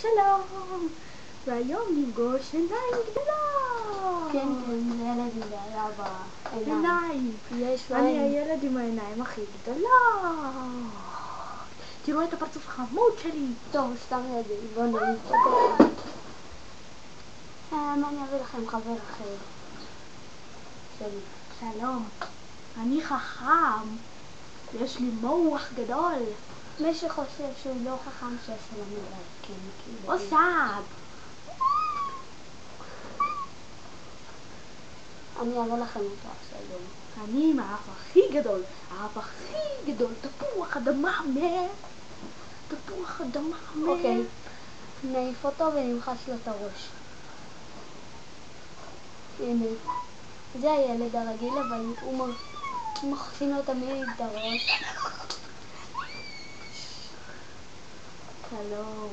שלום, והיום נפגוש עיניים גדולות. כן, זה ילד עם בעיה בעיניים. אני הילד עם העיניים הכי גדולות. תראו את הפרצוף החמוד שלי. טוב, סתם ילדים, בוא נעיף אותו. מה אני אביא לכם חבר אחר שלי? שלום, אני חכם, יש לי מוח גדול. מי שחושב שהוא לא חכם שישלם אליי, כן, כאילו. עוסק. אני אביא לכם אותו עכשיו. אני עם האף הכי גדול, האף הכי גדול, תפוח אדמה מת. תפוח אדמה מת. אוקיי, נעיף אותו ונמחץ לו את הראש. הנה, זה הילד הרגיל, אבל הוא מחסין לו תמיד את הראש. שלום.